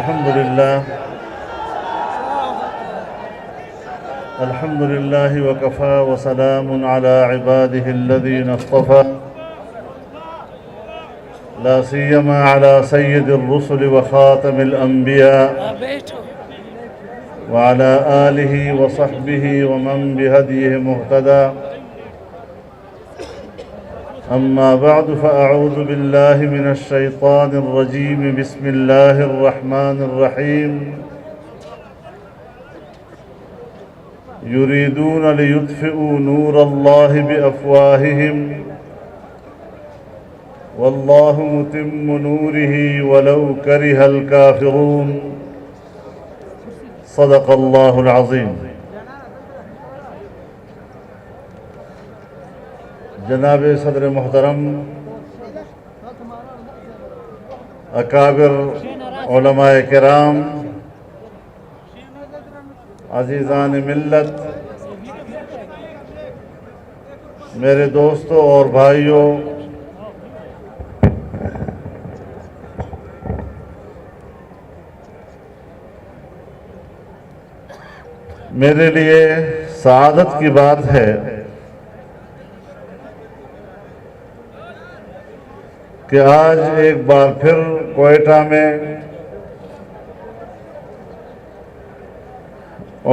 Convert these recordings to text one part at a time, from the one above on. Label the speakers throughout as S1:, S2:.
S1: الحمد لله وكفى وسلام على عباده الذين اصطفى لا سيما على سيد الرسل وخاتم الأنبياء وعلى آله وصحبه ومن بهديه مهتدى. أما بعد فأعوذ بالله من الشيطان الرجيم. بسم الله الرحمن الرحيم. يريدون ليطفئوا نور الله بأفواههم والله متم نوره ولو كره الكافرون. صدق الله العظيم. جناب صدر محترم، اکابر علماء کرام، عزیزان ملت، میرے دوستوں اور بھائیوں، میرے لیے سعادت کی بات ہے کہ آج ایک بار پھر کوئٹہ میں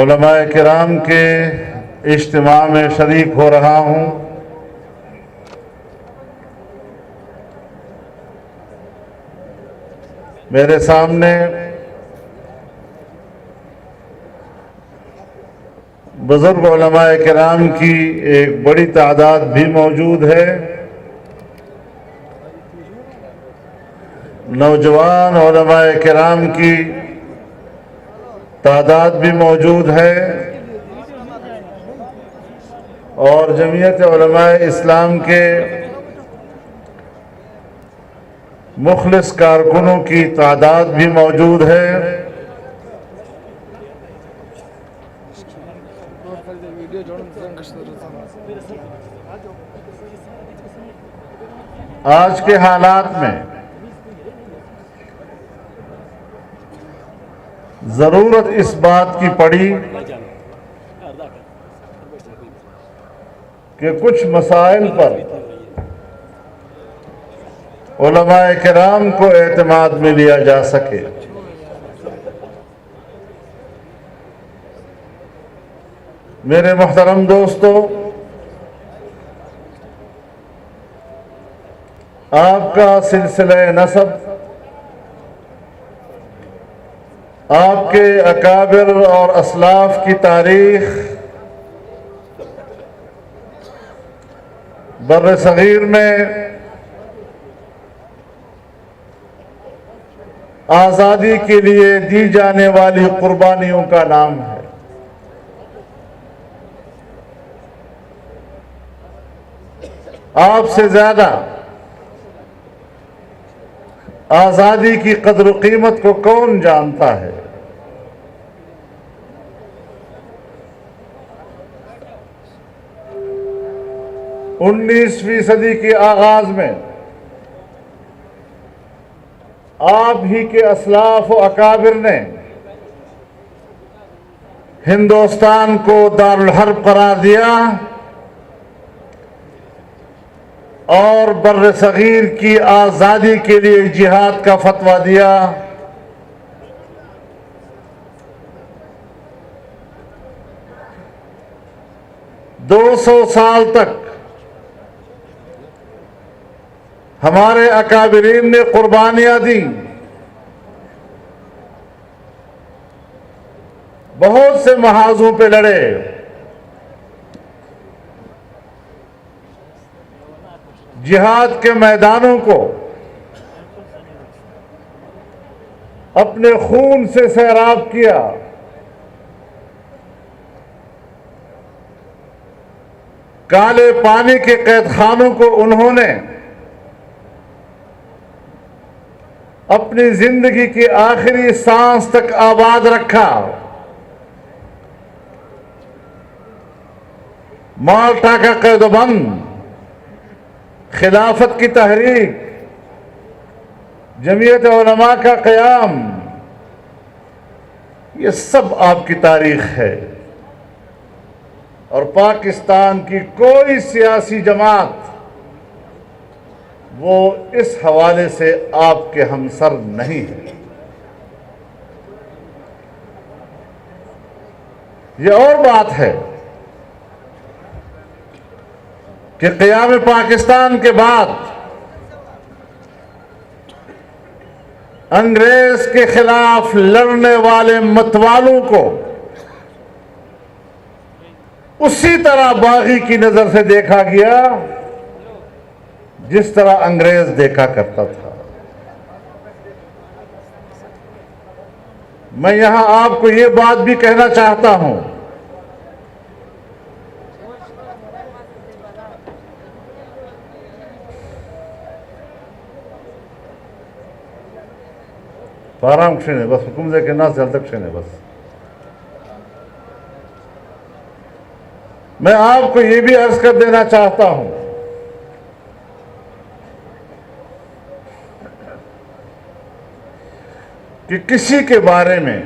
S1: علماء کرام کے اجتماع میں شریک ہو رہا ہوں. میرے سامنے بزرگ علماء کرام کی ایک بڑی تعداد بھی موجود ہے. نوجوان علماء کرام کی تعداد بھی موجود ہے اور جمعیت علماء اسلام کے مخلص کارکنوں کی تعداد بھی موجود ہے. آج کے حالات میں ضرورت اس بات کی پڑی کہ کچھ مسائل پر علماء کرام کو اعتماد میں لیا جا سکے. میرے محترم دوستو، آپ کا سلسلہ نسب، آپ کے اکابر اور اسلاف کی تاریخ بر صغیر میں آزادی کے لیے دی جانے والی قربانیوں کا نام ہے. آپ سے زیادہ آزادی کی قدر و قیمت کو کون جانتا ہے؟ 19ویں صدی کے آغاز میں آپ ہی کے اسلاف و اکابر نے ہندوستان کو دارالحرب قرار دیا اور بر صغیر کی آزادی کے لیے جہاد کا فتویٰ دیا. دو 200 سال تک ہمارے اکابرین نے قربانیاں دیں. بہت سے محاذوں پہ لڑے. جہاد کے میدانوں کو اپنے خون سے سیراب کیا. کالے پانی کے قید خانوں کو انہوں نے اپنی زندگی کی آخری سانس تک آباد رکھا. مالٹا کا قید و بند، خلافت کی تحریک، جمعیت علماء کا قیام، یہ سب آپ کی تاریخ ہے، اور پاکستان کی کوئی سیاسی جماعت وہ اس حوالے سے آپ کے ہمسر نہیں ہے۔ یہ اور بات ہے کہ قیام پاکستان کے بعد انگریز کے خلاف لڑنے والے متوالوں کو اسی طرح باغی کی نظر سے دیکھا گیا جس طرح انگریز دیکھا کرتا تھا۔ میں یہاں آپ کو یہ بات بھی کہنا چاہتا ہوں آرام کشنے بس حکم دے کے نہ زیادہ کشنے بس۔ میں آپ کو یہ بھی عرض کر دینا چاہتا ہوں کہ کسی کے بارے میں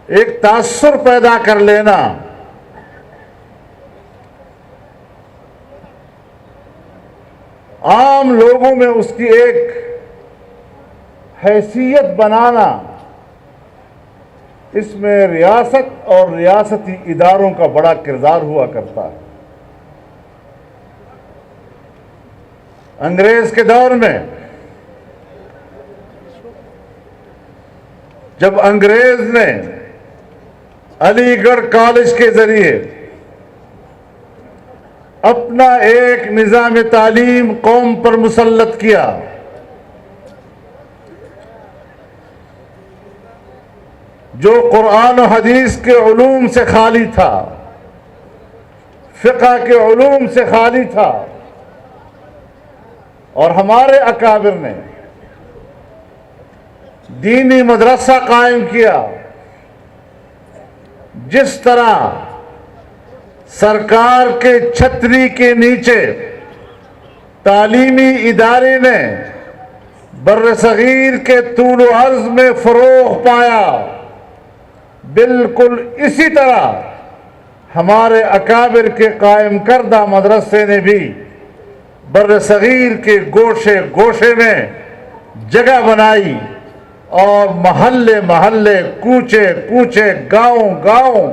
S1: ایک تاثر پیدا کر لینا عام لوگوں میں اس کی ایک حیثیت بنانا، اس میں ریاست اور ریاستی اداروں کا بڑا کردار ہوا کرتا ہے۔ انگریز کے دور میں جب انگریز نے علی گڑھ کالج کے ذریعے اپنا ایک نظام تعلیم قوم پر مسلط کیا، جو قرآن و حدیث کے علوم سے خالی تھا، فقہ کے علوم سے خالی تھا، اور ہمارے اکابر نے دینی مدرسہ قائم کیا، جس طرح سرکار کے چھتری کے نیچے تعلیمی ادارے نے بر صغیر کے طول و عرض میں فروغ پایا، بالکل اسی طرح ہمارے اکابر کے قائم کردہ مدرسے نے بھی بر صغیر کے گوشے گوشے میں جگہ بنائی، اور محلے محلے، کوچے کوچے، گاؤں گاؤں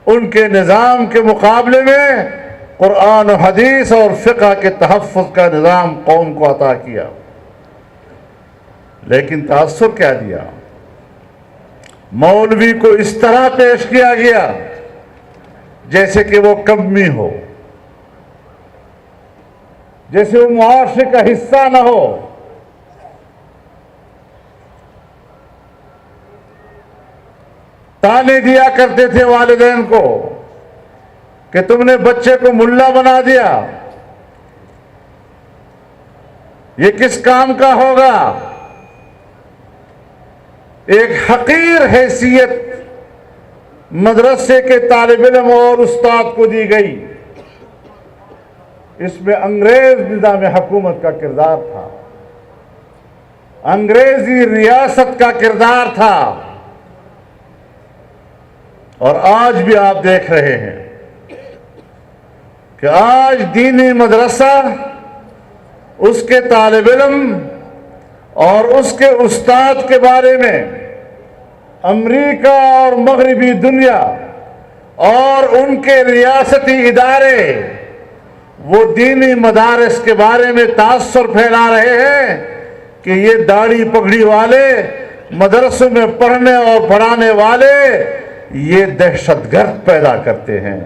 S1: ان کے نظام کے مقابلے میں قرآن و حدیث اور فقہ کے تحفظ کا نظام قوم کو عطا کیا۔ لیکن تاثر کیا دیا؟ مولوی کو اس طرح پیش کیا گیا جیسے کہ وہ کمی ہو، جیسے وہ معاشرے کا حصہ نہ ہو۔ تانے دیا کرتے تھے والدین کو کہ تم نے بچے کو ملا بنا دیا، یہ کس کام کا ہوگا؟ ایک حقیر حیثیت مدرسے کے طالب علم اور استاد کو دی گئی۔ اس میں انگریز نظام حکومت کا کردار تھا، انگریزی ریاست کا کردار تھا، اور آج بھی آپ دیکھ رہے ہیں کہ آج دینی مدرسہ، اس کے طالب علم اور اس کے استاد کے بارے میں امریکہ اور مغربی دنیا اور ان کے ریاستی ادارے وہ دینی مدارس کے بارے میں تاثر پھیلا رہے ہیں کہ یہ داڑھی پگڑی والے، مدرسوں میں پڑھنے اور پڑھانے والے یہ دہشت گرد پیدا کرتے ہیں،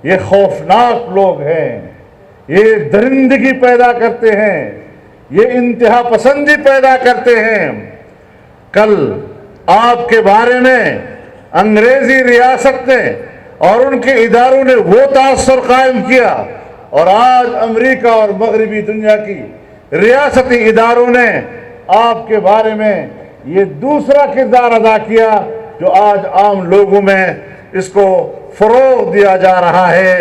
S1: یہ خوفناک لوگ ہیں، یہ درندگی پیدا کرتے ہیں، یہ انتہا پسندی پیدا کرتے ہیں۔ کل آپ کے بارے میں انگریزی ریاست نے اور ان کے اداروں نے وہ تاثر قائم کیا، اور آج امریکہ اور مغربی دنیا کی ریاستی اداروں نے آپ کے بارے میں یہ دوسرا کردار ادا کیا جو آج عام لوگوں میں اس کو فروغ دیا جا رہا ہے۔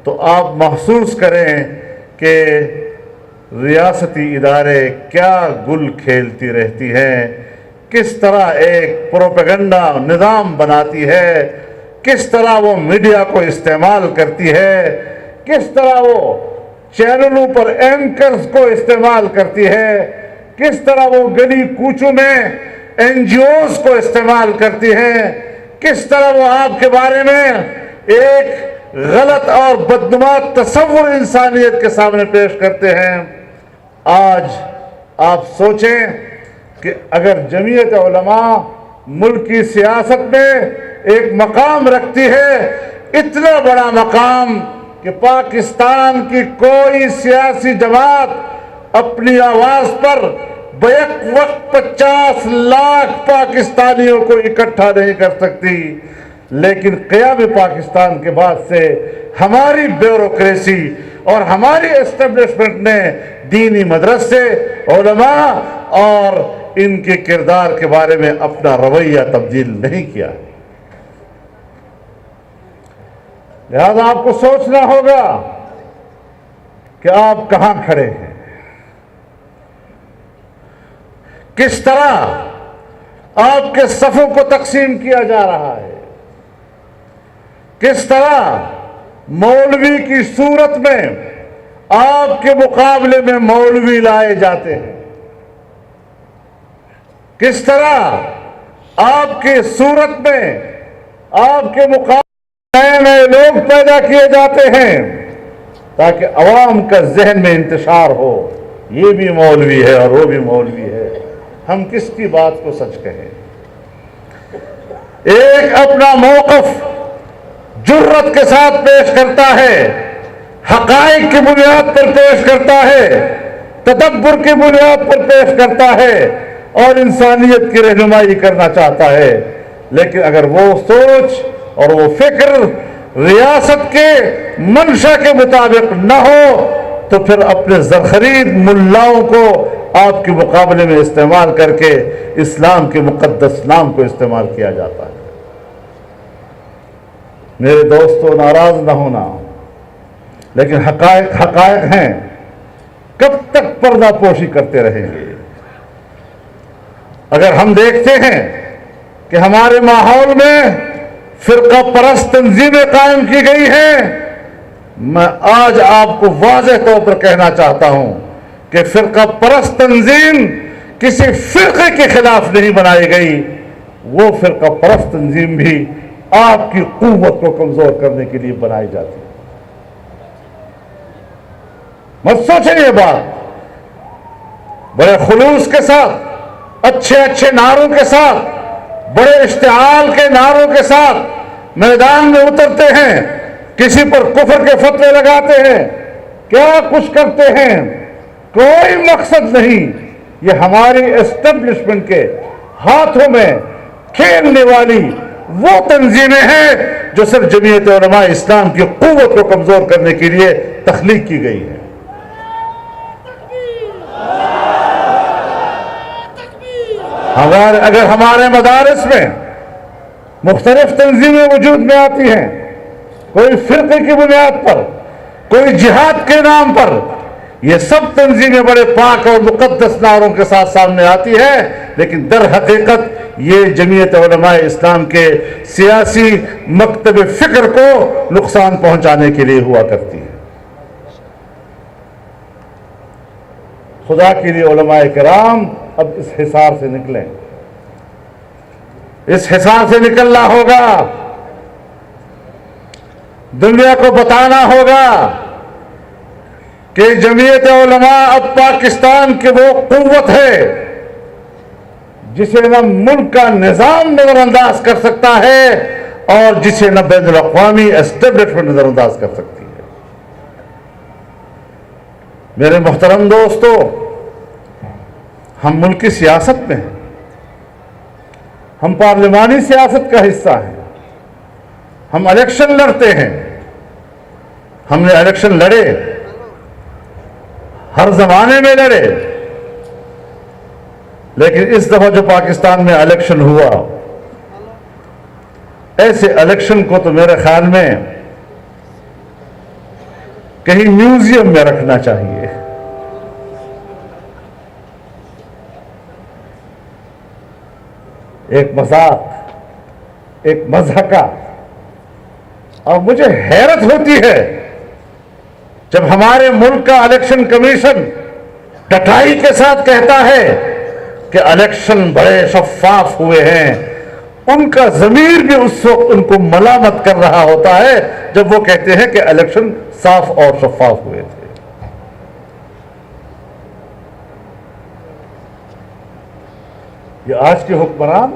S1: تو آپ محسوس کریں کہ ریاستی ادارے کیا گل کھیلتی رہتی ہیں کس طرح ایک پروپیگنڈا نظام بناتی ہے، کس طرح وہ میڈیا کو استعمال کرتی ہے، کس طرح وہ چینلوں پر اینکرز کو استعمال کرتی ہے، کس طرح وہ گلی کوچوں میں این جی اوز کو استعمال کرتی ہے، کس طرح وہ آپ کے بارے میں ایک غلط اور بدنما تصور انسانیت کے سامنے پیش کرتے ہیں۔ آج آپ سوچیں کہ اگر جمعیت علماء ملک کی سیاست میں ایک مقام رکھتی ہے، اتنا بڑا مقام کہ پاکستان کی کوئی سیاسی جماعت اپنی آواز پر بیک وقت 50 لاکھ پاکستانیوں کو اکٹھا نہیں کر سکتی، لیکن قیام پاکستان کے بعد سے ہماری بیوروکریسی اور ہماری اسٹیبلشمنٹ نے دینی مدرسے، علماء اور ان کے کردار کے بارے میں اپنا رویہ تبدیل نہیں کیا۔ لہذا آپ کو سوچنا ہوگا کہ آپ کہاں کھڑے ہیں، کس طرح آپ کے صفوں کو تقسیم کیا جا رہا ہے، کس طرح مولوی کی صورت میں آپ کے مقابلے میں مولوی لائے جاتے ہیں، کس طرح آپ کی صورت میں آپ کے مقابلے نئے نئے لوگ پیدا کیے جاتے ہیں تاکہ عوام کا ذہن میں انتشار ہو، یہ بھی مولوی ہے اور وہ بھی مولوی ہے، ہم کس کی بات کو سچ کہیں۔ ایک اپنا موقف جرأت کے ساتھ پیش کرتا ہے، حقائق کی بنیاد پر پیش کرتا ہے، تدبر کی بنیاد پر پیش کرتا ہے اور انسانیت کی رہنمائی کرنا چاہتا ہے، لیکن اگر وہ سوچ اور وہ فکر ریاست کے منشا کے مطابق نہ ہو تو پھر اپنے زرخرید ملاؤں کو آپ کے مقابلے میں استعمال کر کے اسلام کے مقدس نام کو استعمال کیا جاتا ہے۔ میرے دوستو، ناراض نہ ہونا، لیکن حقائق حقائق ہیں، کب تک پردہ پوشی کرتے رہیں گے؟ اگر ہم دیکھتے ہیں کہ ہمارے ماحول میں فرقہ پرست تنظیمیں قائم کی گئی ہیں، میں آج آپ کو واضح طور پر کہنا چاہتا ہوں کہ فرقہ پرست تنظیم کسی فرقے کے خلاف نہیں بنائی گئی، وہ فرقہ پرست تنظیم بھی آپ کی قوت کو کمزور کرنے کے لیے بنائی جاتی ہے۔ مت سوچیں یہ بات، بڑے خلوص کے ساتھ، اچھے اچھے نعروں کے ساتھ، بڑے اشتعال کے نعروں کے ساتھ میدان میں اترتے ہیں، کسی پر کفر کے فتوے لگاتے ہیں، کیا کچھ کرتے ہیں، کوئی مقصد نہیں۔ یہ ہماری اسٹیبلشمنٹ کے ہاتھوں میں کھیلنے والی وہ تنظیمیں ہیں جو صرف جمعیت علماء اسلام کی قوت کو کمزور کرنے کے لیے تخلیق کی گئی ہے۔ اگر ہمارے مدارس میں مختلف تنظیمیں وجود میں آتی ہیں، کوئی فرقے کی بنیاد پر، کوئی جہاد کے نام پر، یہ سب تنظیمیں بڑے پاک اور مقدس نعروں کے ساتھ سامنے آتی ہے، لیکن در حقیقت یہ جمعیت علماء اسلام کے سیاسی مکتب فکر کو نقصان پہنچانے کے لیے ہوا کرتی ہے۔ خدا کے لیے علماء کرام اب اس حصار سے نکلیں، اس حصار سے نکلنا ہوگا، دنیا کو بتانا ہوگا کہ جمعیت علماء اب پاکستان کی وہ قوت ہے جسے نہ ملک کا نظام نظر انداز کر سکتا ہے اور جسے نہ بین الاقوامی اسٹیبلشمنٹ نظر انداز کر سکتی ہے۔ میرے محترم دوستو، ہم ملک کی سیاست میں ہیں، ہم پارلیمانی سیاست کا حصہ ہیں، ہم الیکشن لڑتے ہیں، ہم نے الیکشن لڑے، ہر زمانے میں لڑے، لیکن اس دفعہ جو پاکستان میں الیکشن ہوا، ایسے الیکشن کو تو میرے خیال میں کہیں میوزیم میں رکھنا چاہیے۔ ایک مذاق، ایک مضحکہ. اور مجھے حیرت ہوتی ہے جب ہمارے ملک کا الیکشن کمیشن ڈٹائی کے ساتھ کہتا ہے کہ الیکشن بڑے شفاف ہوئے ہیں. ان کا ضمیر بھی اس وقت ان کو ملامت کر رہا ہوتا ہے جب وہ کہتے ہیں کہ الیکشن صاف اور شفاف ہوئے تھے. یہ آج کے حکمران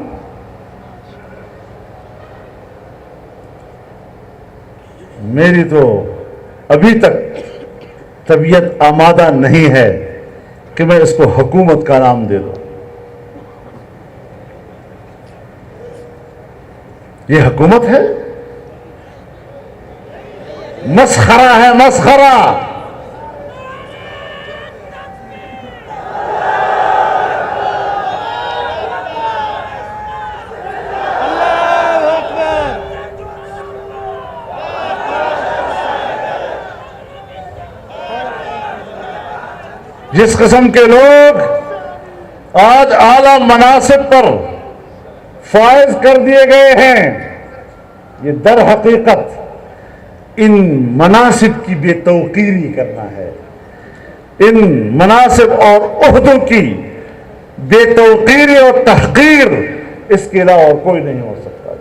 S1: میری تو ابھی تک طبیعت آمادہ نہیں ہے کہ میں اس کو حکومت کا نام دے دوں. یہ حکومت ہے؟ مسخرہ ہے، مسخرہ. جس قسم کے لوگ آج اعلی مناصب پر فائز کر دیے گئے ہیں، یہ در حقیقت ان مناصب کی بے توقیری کرنا ہے. ان مناصب اور عہدوں کی بے توقیری اور تحقیر، اس کے علاوہ اور کوئی نہیں ہو سکتا.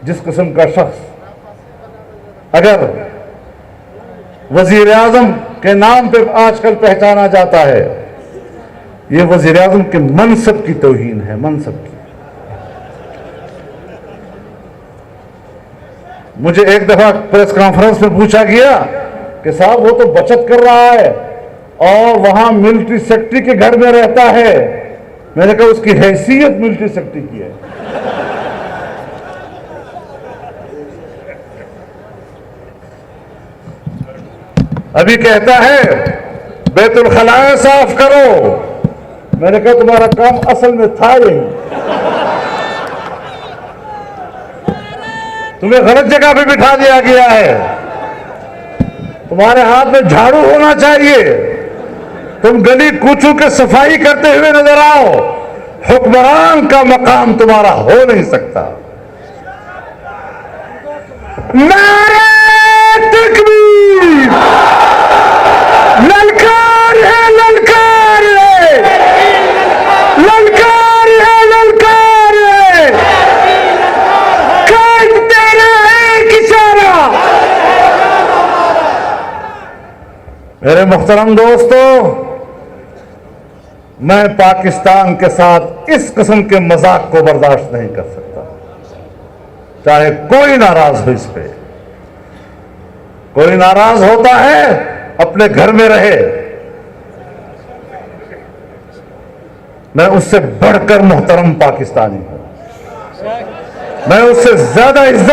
S1: جس قسم کا شخص اگر وزیر اعظم کے نام پہ آج کل پہچانا جاتا ہے، یہ وزیر اعظم کے منصب کی توہین ہے، منصب کی. مجھے ایک دفعہ پریس کانفرنس میں پوچھا گیا کہ صاحب وہ تو بچت کر رہا ہے اور وہاں ملٹری سیکرٹری کے گھر میں رہتا ہے. میں نے کہا اس کی حیثیت ملٹری سیکرٹری کی ہے. ابھی کہتا ہے بیت الخلاء صاف کرو. میں نے کہا تمہارا کام اصل میں تھا یہی، تمہیں غلط جگہ پہ بٹھا دیا گیا ہے. تمہارے ہاتھ میں جھاڑو ہونا چاہیے. تم گلی کوچوں کے صفائی کرتے ہوئے نظر آؤ. حکمران کا مقام تمہارا ہو نہیں سکتا. نعرہ تکبیر! للکار ہے، للکار ہے، للکار ہے، للکار ہے. قائد تیرا ایک اشارہ. میرے محترم دوستو، میں پاکستان کے ساتھ اس قسم کے مذاق کو برداشت نہیں کر سکتا. چاہے کوئی ناراض ہو اس پہ. کوئی ناراض ہوتا ہے اپنے گھر میں رہے. میں اس سے بڑھ کر محترم پاکستانی ہوں. میں اس سے زیادہ عزت